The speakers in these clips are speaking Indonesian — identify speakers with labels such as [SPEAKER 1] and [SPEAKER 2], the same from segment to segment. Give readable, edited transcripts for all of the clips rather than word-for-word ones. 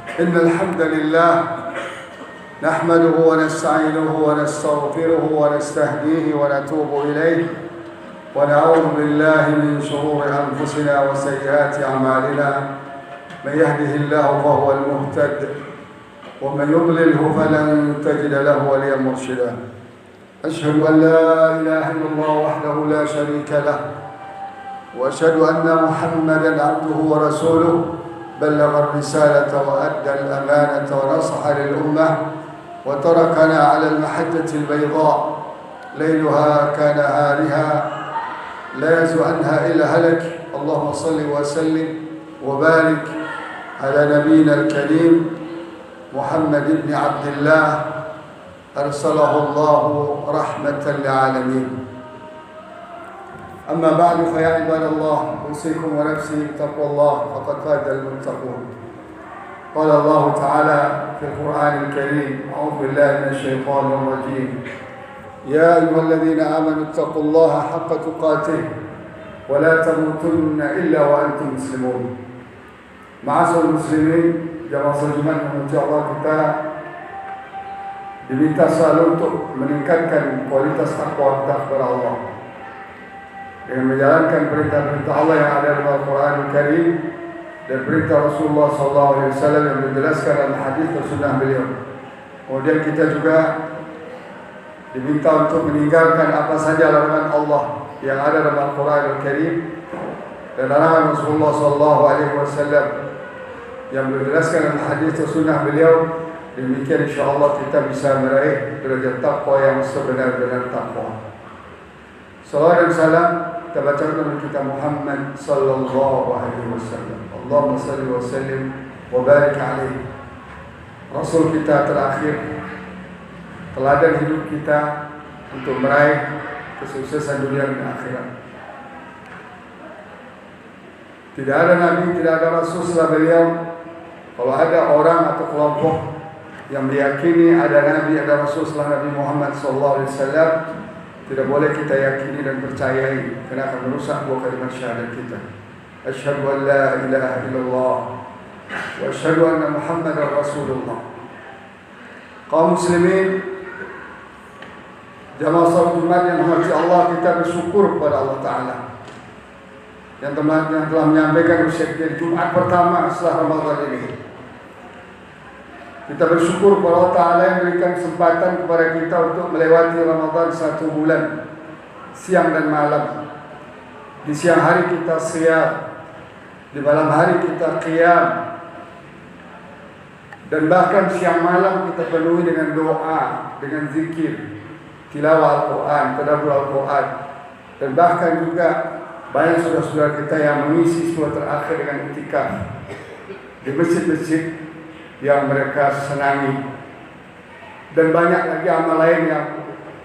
[SPEAKER 1] إن الحمد لله نحمده ونستعينه ونستغفره ونستهديه ونتوب إليه ونعوذ بالله من شرور أنفسنا وسيئات أعمالنا. من يهده الله فهو المهتد ومن يضلله فلن تجد له وليا مرشدا. أشهد أن لا إله إلا الله وحده لا شريك له وأشهد أن محمدا عبده ورسوله بلغ الرسالة وأدى الأمانة ونصح للأمة وتركنا على المحجة البيضاء ليلها كنهارها لا يزغ عنها إلا هلك. اللهم صل وسلم وبارك على نبينا الكريم محمد بن عبد الله أرسله الله رحمة للعالمين. أما بعد فيا عباد الله أوصيكم ونفسي بتقوى الله فقد فاز المتقون. قال الله تعالى في القرآن الكريم: أعوذ بالله من الشيطان الرجيم. يا أيها الذين آمنوا اتقوا الله حق تقاته ولا تموتن إلا وأنتم مسلمون. Ma'asyiral muslimin, jamaah Jumat memuji Allah, kita diminta selalu untuk meningkatkan kualitas takwa kita kepada Allah dengan menjalankan perintah-perintah Allah yang ada dalam Al-Quran Al-Karim dan perintah Rasulullah SAW yang dijelaskan dalam hadis dan sunnah beliau. Kemudian kita juga diminta untuk meninggalkan apa saja larangan Allah yang ada dalam Al-Quran Al-Karim dan larangan Rasulullah SAW yang dijelaskan dalam hadis dan sunnah beliau. Demikian insyaAllah kita bisa meraih derajat takwa yang sebenar-benar takwa. Salawat dan salam kita bacakan kepada kita Muhammad sallallahu alaihi wasallam. Allahumma salli wa sallim wa barik alaihi. Rasul kita terakhir, teladan hidup kita untuk meraih kesuksesan dunia dan akhirat. Tidak ada nabi, tidak ada rasul setelah beliau. Kalau ada orang atau kelompok yang meyakini ada nabi, ada rasul setelah Nabi Muhammad sallallahu alaihi wasallam, tidak boleh kita yakini dan percayai, karena akan merusak dua kalimat syahadat kita. Asyhadu an la ilaha illallah wa asyhadu anna Muhammadar Rasulullah. Kaum muslimin, jamaah salat Jumat yang dirahmati Allah, kita bersyukur kepada Allah Ta'ala yang telah menyampaikan usia Jumat pertama setelah Ramadan ini. Kita bersyukur kepada Allah Ta'ala yang memberikan kesempatan kepada kita untuk melewati Ramadan 1 bulan, siang dan malam. Di siang hari kita siyam, di malam hari kita qiyam, dan bahkan siang malam kita penuhi dengan doa, dengan zikir, tilawah Al-Quran, tadabbur Al-Quran, dan bahkan juga banyak saudara-saudara kita yang mengisi sebuah terakhir dengan iktikaf di masjid-masjid yang mereka senangi, dan banyak lagi amal lain yang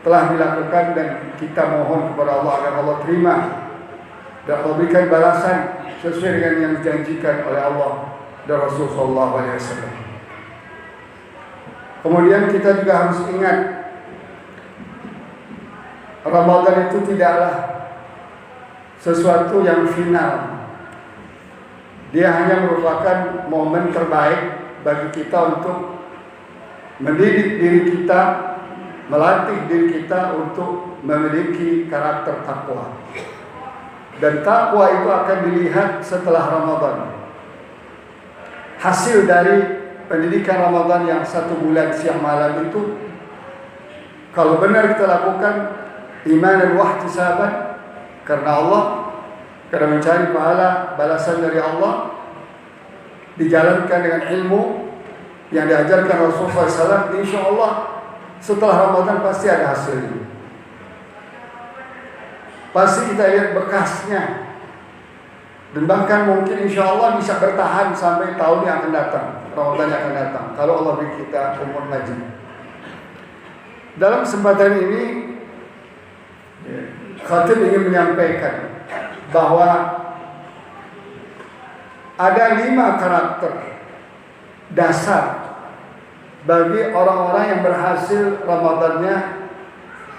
[SPEAKER 1] telah dilakukan, dan kita mohon kepada Allah agar Allah terima dan Allah berikan balasan sesuai dengan yang dijanjikan oleh Allah dan Rasul sallallahu alaihi wasallam. Kemudian kita juga harus ingat, Ramadan itu tidaklah sesuatu yang final. Dia hanya merupakan momen terbaik bagi kita untuk mendidik diri kita, melatih diri kita untuk memiliki karakter takwa. Dan takwa itu akan dilihat setelah Ramadan. Hasil dari pendidikan Ramadan yang 1 bulan siang malam itu, kalau benar kita lakukan iman dan wahtisaban karena Allah, karena mencari pahala balasan dari Allah, dijalankan dengan ilmu yang diajarkan Rasulullah SAW, insya Allah setelah Ramadan pasti ada hasilnya. Pasti kita lihat bekasnya, dan bahkan mungkin insya Allah bisa bertahan sampai tahun yang akan datang, Ramadan yang akan datang, kalau Allah beri kita umur lagi. Dalam kesempatan ini, khatib ingin menyampaikan bahwa ada 5 karakter dasar bagi orang-orang yang berhasil Ramadannya,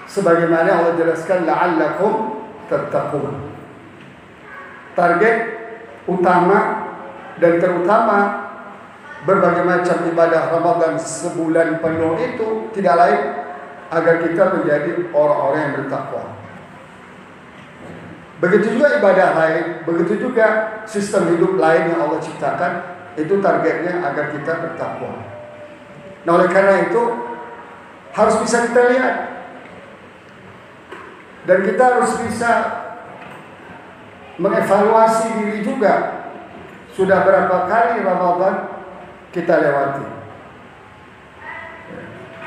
[SPEAKER 1] sebagaimana Allah jelaskan, la'allakum tattaqun. Target utama dan terutama berbagai macam ibadah Ramadan sebulan penuh itu tidak lain agar kita menjadi orang-orang yang bertakwa. Begitu juga ibadah lain, begitu juga sistem hidup lain yang Allah ciptakan, itu targetnya agar kita bertakwa. Nah, oleh karena itu harus bisa kita lihat, dan kita harus bisa mengevaluasi diri juga. Sudah berapa kali Ramadan kita lewati?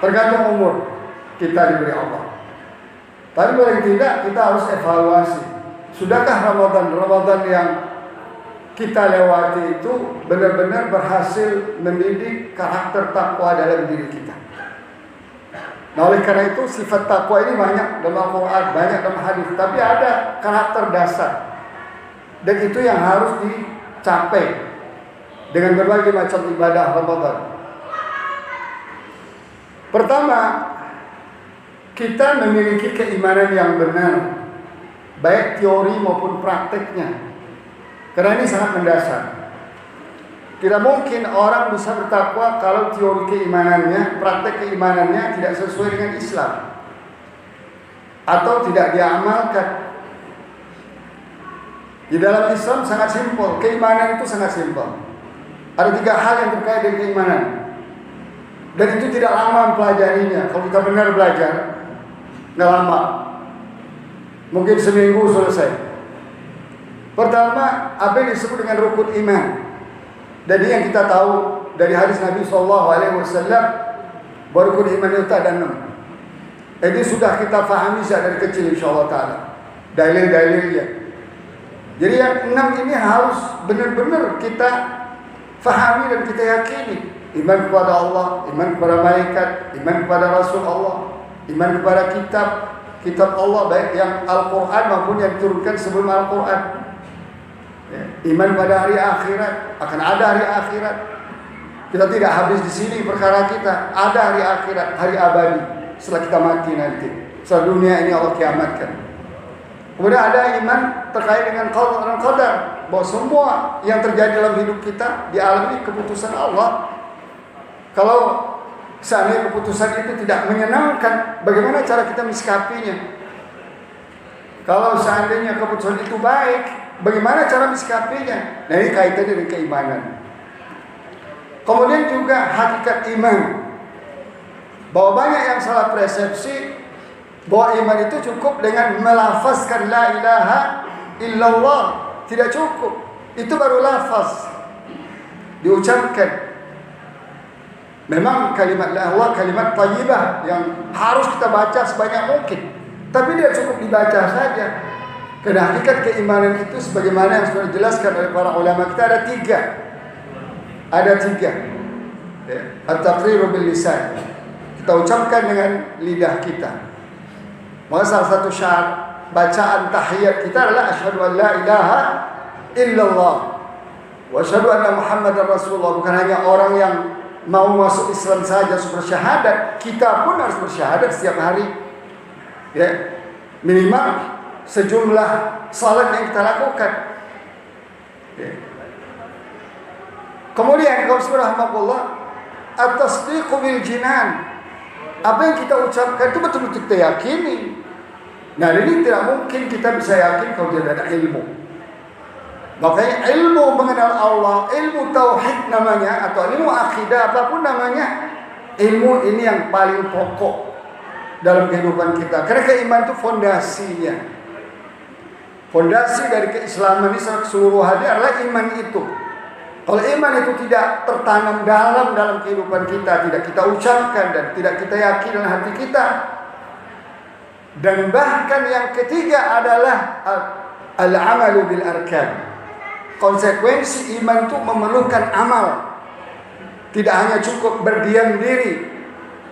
[SPEAKER 1] Tergantung umur kita diberi Allah. Tapi paling tidak kita harus evaluasi. Sudahkah Ramadan yang kita lewati itu benar-benar berhasil mendidik karakter takwa dalam diri kita? Nah, oleh karena itu sifat takwa ini banyak dalam Al-Quran, banyak dalam hadis, tapi ada karakter dasar, dan itu yang harus dicapai dengan berbagai macam ibadah Ramadan. Pertama, kita memiliki keimanan yang benar, baik teori maupun prakteknya, karena ini sangat mendasar. Tidak mungkin orang bisa bertakwa kalau teori keimanannya, praktek keimanannya tidak sesuai dengan Islam, atau tidak diamalkan. Di dalam Islam sangat simpel, keimanan itu sangat simpel. Ada 3 hal yang terkait dengan keimanan, dan itu tidak lama mempelajarinya. Kalau kita benar belajar, nggak lama, mungkin seminggu selesai. Pertama, apa yang disebut dengan rukun iman. Jadi yang kita tahu dari hadis Nabi SAW, bahwa rukun iman itu ada 6. Jadi sudah kita fahami sejak dari kecil, insyaAllah ta'ala, dalil-dalilnya. Jadi yang 6 ini harus benar-benar kita fahami dan kita yakini. Iman kepada Allah, iman kepada malaikat, iman kepada Rasul Allah, iman kepada kitab Allah, baik yang Al-Quran maupun yang diturunkan sebelum Al-Quran. Iman pada hari akhirat, akan ada hari akhirat. Kita tidak habis di sini perkara kita, ada hari akhirat, hari abadi setelah kita mati nanti. Setelah dunia ini Allah kiamatkan. Kemudian ada iman terkait dengan qada dan qadar, bahwa semua yang terjadi dalam hidup kita di alam ini keputusan Allah. Kalau seandainya keputusan itu tidak menyenangkan, bagaimana cara kita mensikapinya? Kalau seandainya keputusan itu baik, bagaimana cara mensikapinya? Nah, ini kaitannya dengan keimanan. Kemudian juga hakikat iman, bahwa banyak yang salah persepsi bahwa iman itu cukup dengan melafazkan la ilaha illallah. Tidak cukup, itu baru lafaz diucapkan. Memang kalimat la Allah kalimat thayyibah yang harus kita baca sebanyak mungkin, tapi dia cukup dibaca saja. Karena hakikat keimanan itu sebagaimana yang sudah dijelaskan oleh para ulama kita ada 3. Ada 3. Ya, at-taqriru bil lisan. Kita ucapkan dengan lidah kita. Maka salah satu syarat bacaan tahiyat kita adalah asyhadu an la ilaha illallah wa asyhadu anna Muhammadar Rasulullah. Bukan hanya orang yang mau masuk Islam saja harus bersyahadat, kita pun harus bersyahadat setiap hari. Ya, minimal sejumlah salat yang kita lakukan. Ya. Kemudian kaum rahmatullah, at-tasdiqu bil jinan. Apa yang kita ucapkan itu betul-betul kita yakini. Nah, ini tidak mungkin kita bisa yakin kalau tidak ada ilmu. Makanya ilmu mengenal Allah, ilmu tauhid namanya, atau ilmu akidah, apapun namanya, ilmu ini yang paling pokok dalam kehidupan kita. Karena keimanan itu fondasinya. Fondasi dari keislaman ini secara keseluruhannya adalah iman itu. Kalau iman itu tidak tertanam dalam kehidupan kita, tidak kita ucapkan dan tidak kita yakin dalam hati kita. Dan bahkan yang ketiga adalah al-amalu bil arkan. Konsekuensi iman itu memerlukan amal. Tidak hanya cukup berdiam diri.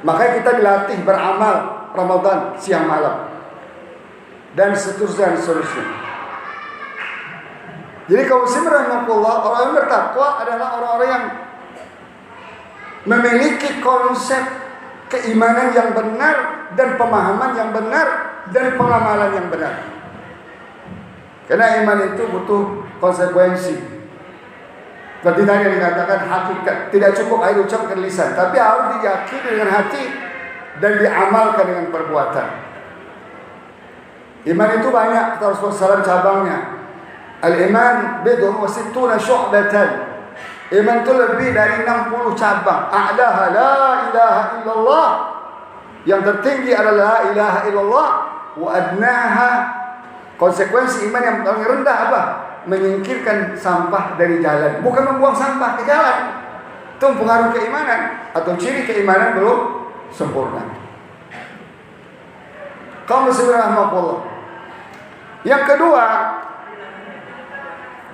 [SPEAKER 1] Makanya kita dilatih beramal Ramadan siang malam. Dan seterusnya. Jadi kaum muslimin rahimahullah, orang yang bertakwa adalah orang-orang yang memiliki konsep keimanan yang benar dan pemahaman yang benar dan pengamalan yang benar. Karena iman itu butuh konsekuensi. Seperti tadi yang dikatakan hakikat, tidak cukup hanya ucapkan lisan, tapi harus diyakini dengan hati dan diamalkan dengan perbuatan. Iman itu banyak, kata Rasulullah SAW cabangnya. Al-iman bid'un wa sittuna syu'batan. Iman itu lebih dari 60 cabang. A'laha la ilaha illallah. Yang tertinggi adalah la ilaha illallah. Wa adnaha, konsekuensi iman yang paling rendah apa? Menyingkirkan sampah dari jalan. Bukan membuang sampah ke jalan. Itu pengaruh keimanan atau ciri keimanan belum sempurna. Kaum muslimin rahimakumullah. Yang kedua,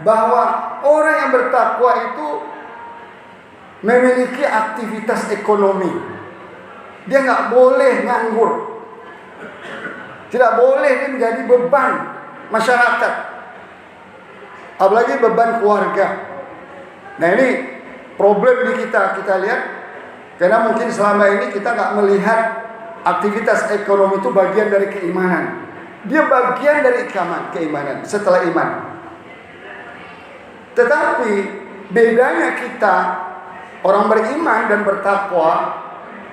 [SPEAKER 1] bahwa orang yang bertakwa itu memiliki aktivitas ekonomi. Dia nggak boleh nganggur. Tidak boleh dia menjadi beban masyarakat. Apalagi beban keluarga. Nah ini problem di kita lihat. Karena mungkin selama ini kita nggak melihat aktivitas ekonomi itu bagian dari keimanan. Dia bagian dari keimanan setelah iman. Tetapi bedanya kita orang beriman dan bertakwa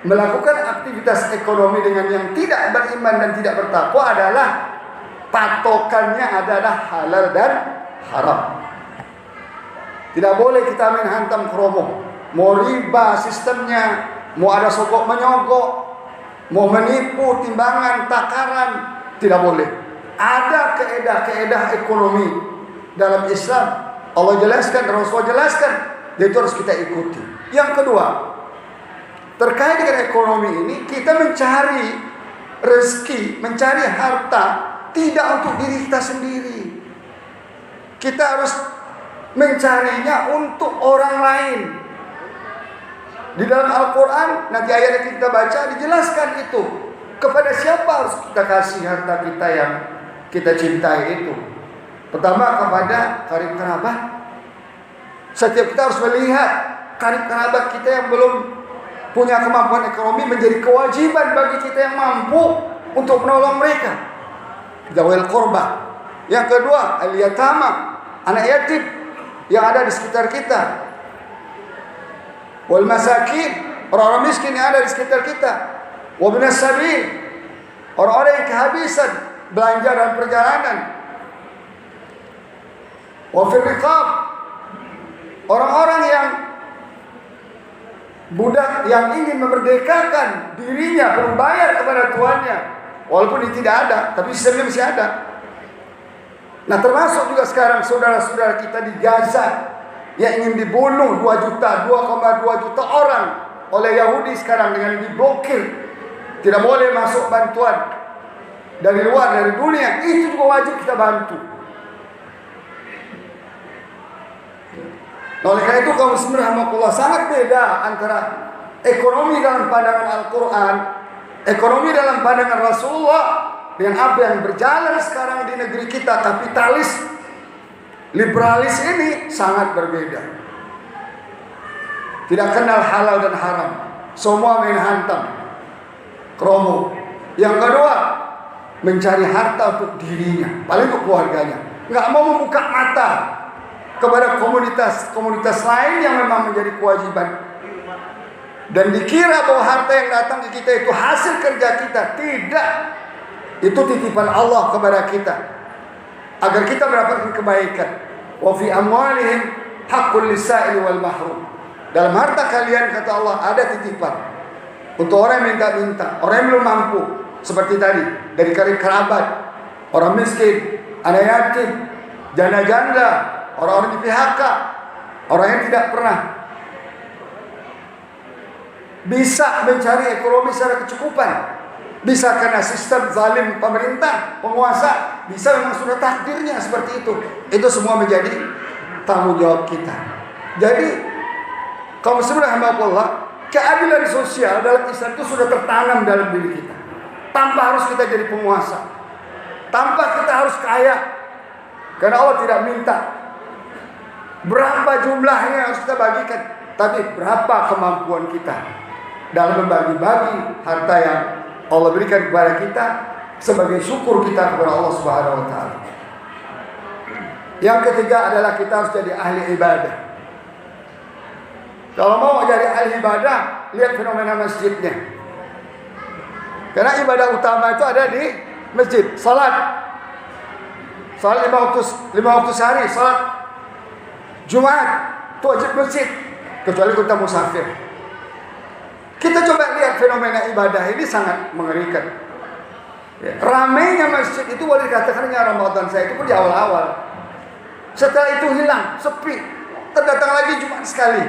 [SPEAKER 1] melakukan aktivitas ekonomi dengan yang tidak beriman dan tidak bertakwa adalah patokannya adalah halal dan haram. Tidak boleh kita main hantam kromo, mau riba sistemnya, mau ada sogok menyogok, mau menipu timbangan takaran, tidak boleh. Ada keedah ekonomi dalam Islam. Allah jelaskan, Rasulullah jelaskan, dan itu harus kita ikuti. Yang kedua, terkait dengan ekonomi ini, kita mencari rezeki, mencari harta tidak untuk diri kita sendiri. Kita harus mencarinya untuk orang lain. Di dalam Al-Quran, nanti ayat yang kita baca dijelaskan itu. Kepada siapa harus kita kasih harta kita yang kita cintai itu? Pertama kepada karib kerabat. Setiap kita harus melihat karib kerabat kita yang belum punya kemampuan ekonomi menjadi kewajiban bagi kita yang mampu untuk menolong mereka. Zawil qurba. Yang kedua, al-yatama, anak yatim yang ada di sekitar kita. Wal masakin, orang-orang miskin yang ada di sekitar kita. Wa binas sabil, orang-orang yang kehabisan belanja dan perjalanan. Wa fil riqab, orang-orang yang budak yang ingin memerdekakan dirinya perlu bayar kepada tuannya, walaupun dia tidak ada, tapi sistemnya masih ada. Nah termasuk juga sekarang saudara-saudara kita di Gaza yang ingin dibunuh 2 juta, 2,2 juta orang oleh Yahudi sekarang dengan diblokir. Tidak boleh masuk bantuan dari luar, dari dunia. Itu juga wajib kita bantu. Nah, oleh karena itu kaum muslimin rahimakumullah, sangat beda antara ekonomi dalam pandangan Al-Quran, ekonomi dalam pandangan Rasulullah, dengan apa yang berjalan sekarang di negeri kita. Kapitalis, liberalis ini sangat berbeda. Tidak kenal halal dan haram, semua main hantam, kromo. Yang kedua, mencari harta untuk dirinya, paling untuk keluarganya. Nggak mau membuka mata kepada komunitas lain yang memang menjadi kewajiban. Dan dikira bahwa harta yang datang ke kita itu hasil kerja kita. Tidak. Itu titipan Allah kepada kita agar kita mendapatkan kebaikan. Wa fi amwalihim haqqul lis-sa'il wal mahrum. Dalam harta kalian, kata Allah, ada titipan untuk orang yang minta-minta, orang yang belum mampu. Seperti tadi, dari karib kerabat, orang miskin, anak yatim, janda-janda, orang-orang di PHK, orang yang tidak pernah bisa mencari ekonomi secara kecukupan. Bisa karena sistem zalim pemerintah, penguasa, bisa memang sudah takdirnya seperti itu. Itu semua menjadi tanggung jawab kita. Jadi, kaum muslimin rahimakumullah, keadilan sosial dalam Islam itu sudah tertanam dalam diri kita. Tanpa harus kita jadi penguasa, tanpa kita harus kaya. Karena Allah tidak minta berapa jumlahnya yang harus kita bagikan, tapi berapa kemampuan kita dalam membagi-bagi harta yang Allah berikan kepada kita sebagai syukur kita kepada Allah Subhanahu wa taala. Yang ketiga adalah kita harus jadi ahli ibadah. Kalau mau jadi ahli ibadah, lihat fenomena masjidnya. Karena ibadah utama itu ada di masjid. Salat 5 waktu sehari, salat Jumat itu wajib masjid, kecuali kita musafir. Kita coba lihat fenomena ibadah ini sangat mengerikan. Ya, ramainya masjid itu boleh dikatakan Ramadan saya itu pun di awal-awal. Setelah itu hilang, sepi. Terdatang lagi Jumat sekali.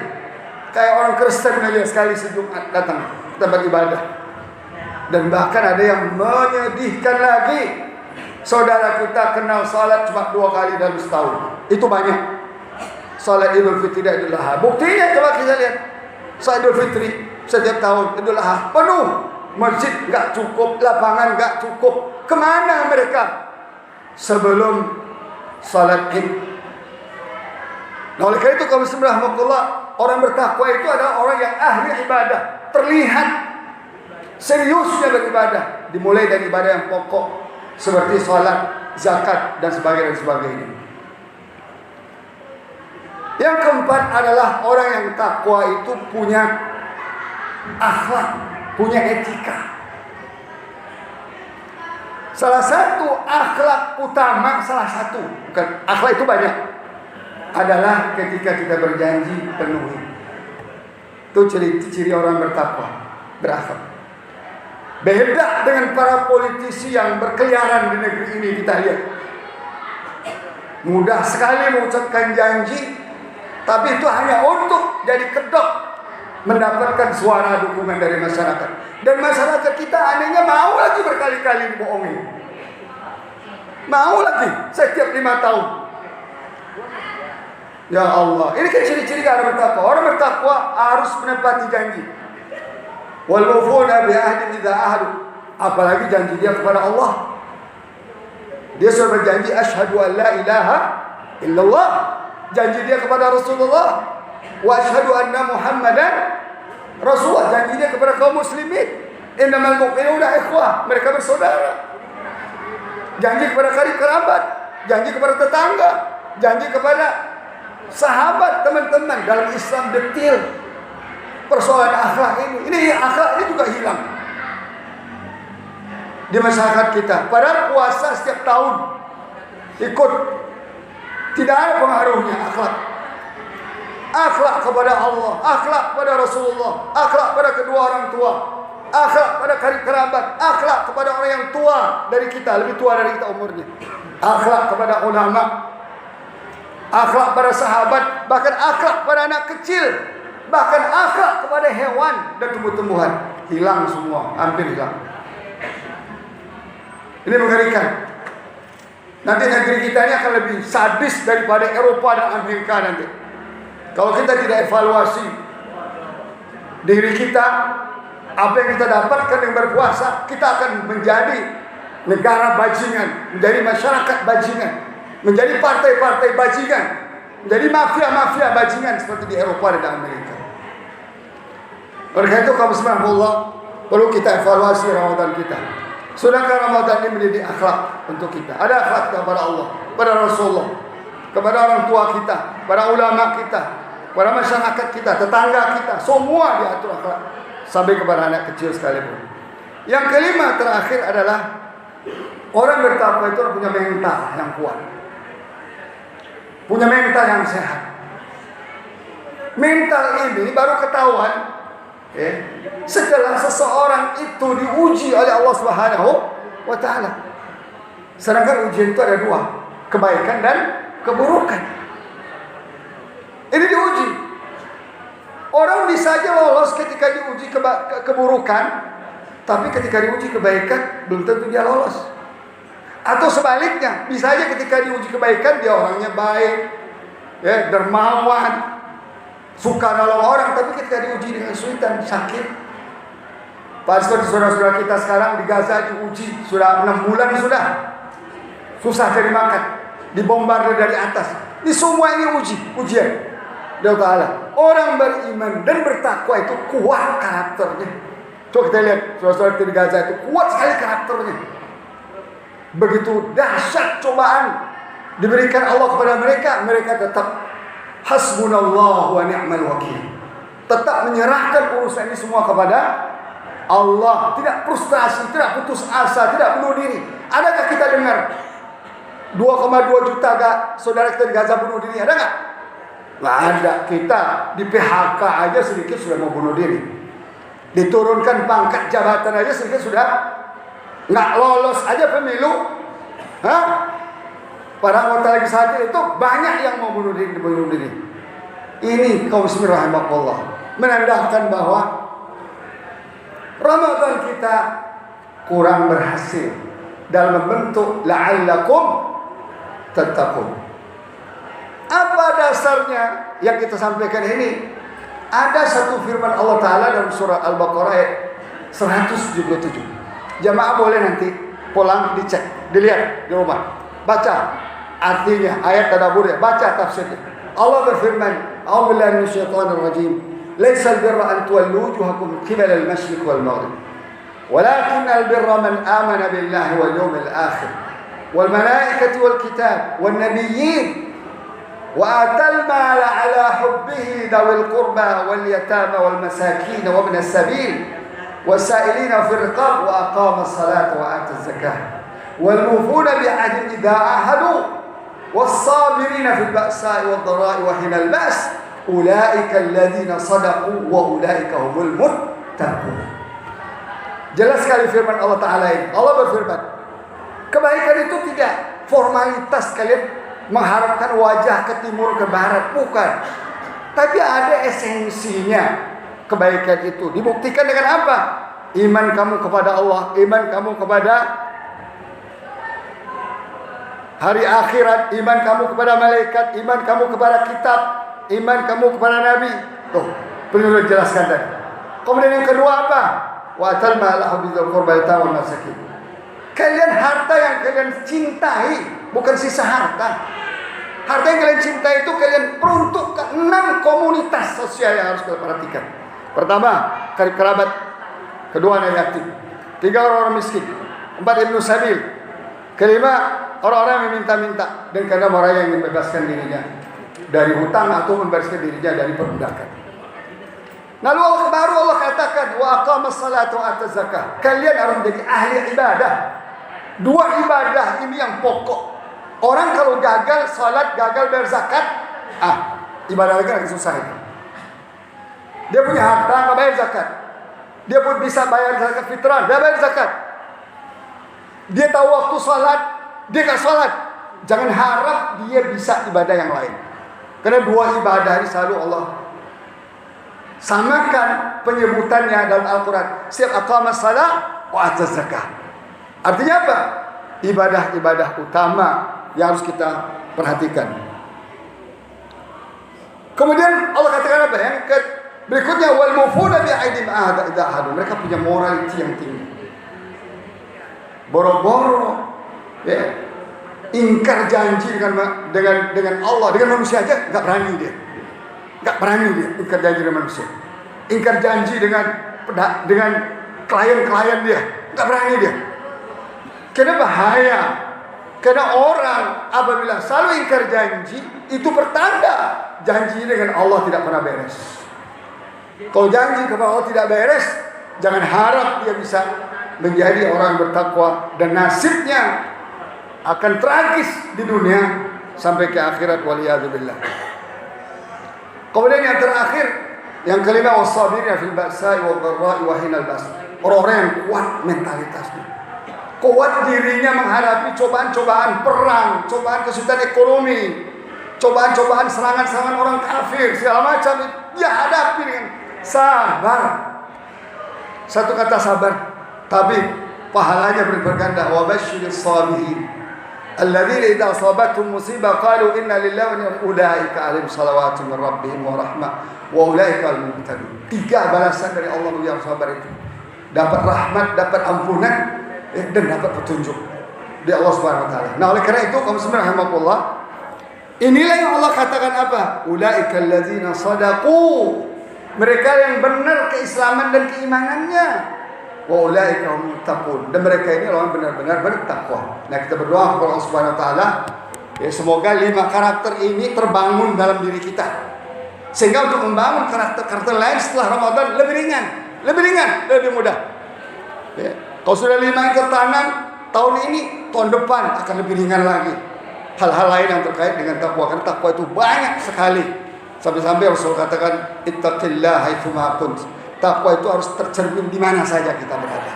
[SPEAKER 1] Kayak orang Kristen aja sekali sejumat datang tempat ibadah. Dan bahkan ada yang menyedihkan lagi. Saudara kita kenal salat cuma 2 kali dalam setahun. Itu banyak. Salat Idul Fitri dan Idul Adha. Buktinya coba kita lihat. Salat Idul Fitri setiap tahun, Idul Adha penuh. Masjid enggak cukup, lapangan enggak cukup. Kemana mereka? Sebelum salat Id. Nah, oleh karena itu kaum muslimin rahmatullah, orang bertakwa itu adalah orang yang ahli ibadah. Terlihat seriusnya beribadah. Dimulai dari ibadah yang pokok seperti salat, zakat dan sebagainya. Yang keempat adalah orang yang takwa itu punya akhlak, punya etika. Salah satu akhlak utama, bukan akhlak itu banyak, adalah ketika kita berjanji penuhi. Itu ciri orang bertakwa, berakhlak. Beda dengan para politisi yang berkeliaran di negeri ini, kita lihat. Mudah sekali mengucapkan janji, tapi itu hanya untuk jadi kedok, mendapatkan suara dukungan dari masyarakat. Dan masyarakat kita anehnya mau lagi berkali-kali dibohongi. Mau lagi setiap 5 tahun. Ya Allah, ini kan ciri-ciri orang bertakwa. Orang bertakwa harus menepati janji. Wal mufuna bi ahdi idza ahadu. Apalagi janji dia kepada Allah. Dia sudah berjanji asyhadu an la ilaha illallah. Janji dia kepada Rasulullah. Wa asyhadu anna Muhammadan Rasulullah. Janji dia kepada kaum muslimin. Innamal mu'minuna ikhwah. Mereka bersaudara. Janji kepada karib kerabat. Janji kepada tetangga. Janji kepada sahabat, teman-teman. Dalam Islam detil persoalan akhlak ini. Ini akhlak ini juga hilang di masyarakat kita. Padahal puasa setiap tahun ikut, tidak ada pengaruhnya akhlak. Akhlak kepada Allah, akhlak kepada Rasulullah, akhlak pada kedua orang tua, akhlak pada karib kerabat, akhlak kepada orang yang tua dari kita, lebih tua dari kita umurnya, akhlak kepada ulama, akhlak pada sahabat, bahkan akhlak pada anak kecil, bahkan akhlak kepada hewan dan tumbuh-tumbuhan. Hilang semua, hampir hilang. Ini mengerikan. Nanti negeri kita ini akan lebih sadis daripada Eropa dan Amerika nanti. Kalau kita tidak evaluasi diri kita, apa yang kita dapatkan yang berpuasa, kita akan menjadi negara bajingan, menjadi masyarakat bajingan, menjadi partai-partai bajingan, menjadi mafia-mafia bajingan seperti di Eropa dan Amerika. Oleh karena itu kaum subhanallah, perlu kita evaluasi Ramadan kita. Sudahkah Ramadan ini menjadi akhlak untuk kita? Ada akhlak kepada Allah, kepada Rasulullah, kepada orang tua kita, kepada ulama kita, kepada masyarakat kita, tetangga kita, semua diatur akhlak, sampai kepada anak kecil sekalipun. Yang kelima terakhir adalah orang bertakwa itu punya mental yang kuat, punya mental yang sehat. Mental ini baru ketahuan setelah seseorang itu diuji oleh Allah Subhanahu wa taala. Sedangkan ujian itu ada 2, kebaikan dan keburukan. Ini diuji. Orang bisa aja lolos ketika diuji keburukan, tapi ketika diuji kebaikan belum tentu dia lolos. Atau sebaliknya, bisa aja ketika diuji kebaikan dia orangnya baik, dermawan, suka nolong orang, tapi ketika diuji dengan kesulitan, sakit. Seperti saudara-saudara kita sekarang di Gaza diuji sudah 6 bulan sudah susah cari makan, dibombardir dari atas. Ini semua ini ujian dari Allah. Orang beriman dan bertakwa itu kuat karakternya. Coba kita lihat saudara-saudara di Gaza itu kuat sekali karakternya. Begitu dahsyat cobaan diberikan Allah kepada mereka, mereka tetap hasbunallah wa ni'mal wakil. tetap menyerahkan urusan ini semua kepada Allah, tidak frustrasi, tidak putus asa, tidak bunuh diri. Adakah kita dengar 2,2 juta saudara kita di Gaza bunuh diri? Ada nggak? Nggak ada. Kita di PHK aja sedikit sudah mau bunuh diri. Diturunkan pangkat jabatan aja sedikit sudah nggak lolos aja pemilu. Hah? Para anggota legislatif itu banyak yang mau bunuh diri. Ini kaum muslimin rahimakumullah, menandakan bahwa Ramadan kita kurang berhasil dalam membentuk la'allakum tattaqun. Apa dasarnya yang kita sampaikan ini? Ada satu firman Allah Ta'ala dalam surah Al-Baqarah ayat 177. Jamaah boleh nanti pulang dicek, dilihat di rumah, baca artinya, ayat tadaburnya, baca tafsirnya. Allah berfirman, a'udzubillahi minasyaitonir rajim. Laisal birra an tuwallu wujuhakum qibala al-masyriq wal maghrib. Walakinnal birra man amana billahi wal yawmil akhir wal malaikati wal kitab wan nabiyyin wa atal mala ala hubbihi dawil qurba wal yatama wal masakin wa ibn as-sabil wasailina fi riqab wa aqama as-salata wa ata az-zakah wal mufuna bi ahdihim idha ahadu والصابرين في البأساء والضراء وحين البأس أولئك الذين صدقوا وأولئك هم المتقون. Jelas sekali firman Allah Ta'ala ini. Allah berfirman, kebaikan itu tidak formalitas kalian mengharapkan wajah ke timur ke barat, bukan. Tapi ada esensinya. Kebaikan itu dibuktikan dengan apa? Iman kamu kepada Allah, iman kamu kepada hari akhirat, iman kamu kepada malaikat, iman kamu kepada kitab, iman kamu kepada nabi. Tuh, perlu dijelaskan tadi. Kemudian yang kedua apa? Wa atal mala bidzul qurba wal masakin. Kalian harta yang kalian cintai, bukan sisa harta. Harta yang kalian cintai itu kalian peruntukkan 6 komunitas sosial yang harus kalian perhatikan. Pertama, karib kerabat. Kedua, anak yatim. 3, orang-orang miskin. 4, ibnu sabil. Kelima, orang-orang yang meminta-minta. Dan kadang orang yang membebaskan dirinya dari hutang atau membebaskan dirinya dari perbudakan. Lalu baru Allah katakan wa aqamas salata wa ataz zakah. Kalian harus menjadi ahli ibadah. 2 ibadah ini yang pokok. Orang kalau gagal salat, gagal bayar zakat, ibadah lagi agak susah itu. Dia punya harta enggak bayar zakat. Dia pun bisa bayar zakat fitrah, dia bayar zakat. Dia tahu waktu salat, dia enggak salat. Jangan harap dia bisa ibadah yang lain. Karena 2 ibadah ini selalu Allah samakan penyebutannya dalam Al-Quran. Setiap aqamas salat wa ataz zakah. Artinya apa? Ibadah-ibadah utama yang harus kita perhatikan. Kemudian Allah katakan apa? Yang berikutnya wal mufuna bi aidim ahad idza ahadu. Mereka punya morality yang tinggi. Boro-boro ya, ingkar janji dengan Allah, dengan manusia aja enggak berani dia. Enggak berani dia ingkar janji dengan manusia. Ingkar janji dengan klien-klien dia, enggak berani dia. Karena bahaya. Karena orang apabila selalu ingkar janji, itu pertanda janji dengan Allah tidak pernah beres. Kalau janji kepada Allah tidak beres, jangan harap dia bisa menjadi orang yang bertakwa, dan nasibnya akan tragis di dunia sampai ke akhirat, waliyadzubillah. Kemudian yang terakhir, yang kelima, wasabirina fil ba'sa'i wad dharra'i wa hinal ba's. Orang-orang yang kuat mentalitasnya, kuat dirinya menghadapi cobaan-cobaan perang, cobaan kesulitan ekonomi, cobaan-cobaan serangan-serangan orang kafir, segala macam, dia hadapi dengan sabar. Satu kata sabar, tapi pahalanya berganda. Wa basyiris sabirin alladzina idza asabatuhum musibah qalu inna lillahi wa inna ulaika alaihim salawatun min rabbihim wa rahmah wa ulaika al-muhtadun. 3 balasan dari Allah yang sabar itu. Dapat rahmat, dapat ampunan, dan dapat petunjuk dari Allah Subhanahu wa taala. Nah, oleh karena itu kaum muslimin rahimakumullah, inilah yang Allah katakan apa? Ulaika alladzina sadaqu. Mereka yang benar keislaman dan keimanannya. Wa ulaika hum muttaqun. Dan mereka ini orang benar-benar bertakwa. Nah, kita berdoa kepada Allah Subhanahu wa taala, ya semoga 5 karakter ini terbangun dalam diri kita. Sehingga untuk membangun karakter lain setelah Ramadan lebih ringan, lebih mudah. Ya. Kalau sudah 5 ekor tanam tahun ini, tahun depan akan lebih ringan lagi. Hal-hal lain yang terkait dengan takwa, karena takwa itu banyak sekali. Sampai-sampai Rasul katakan, ittaqillah haitsu ma kunt. Takwa itu harus tercermin di mana saja kita berada.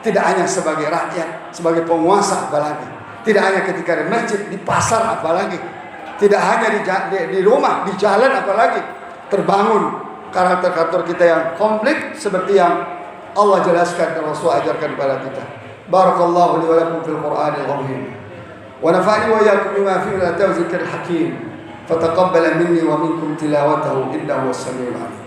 [SPEAKER 1] Tidak hanya sebagai rakyat, sebagai penguasa apalagi. Tidak hanya ketika di masjid, di pasar apalagi. Tidak hanya di rumah, di jalan apalagi. Terbangun karakter-karakter kita yang komplit seperti yang Allah jelaskan dan Rasul ajarkan kepada kita. Barakallahu li wa lakum fil Qur'anil azim. Wa nafa'ani wa iyyakum bima fihi min al-zikril hakim. Fataqabbal minni wa minkum tilawatahu innahu was-sami'ul 'alim.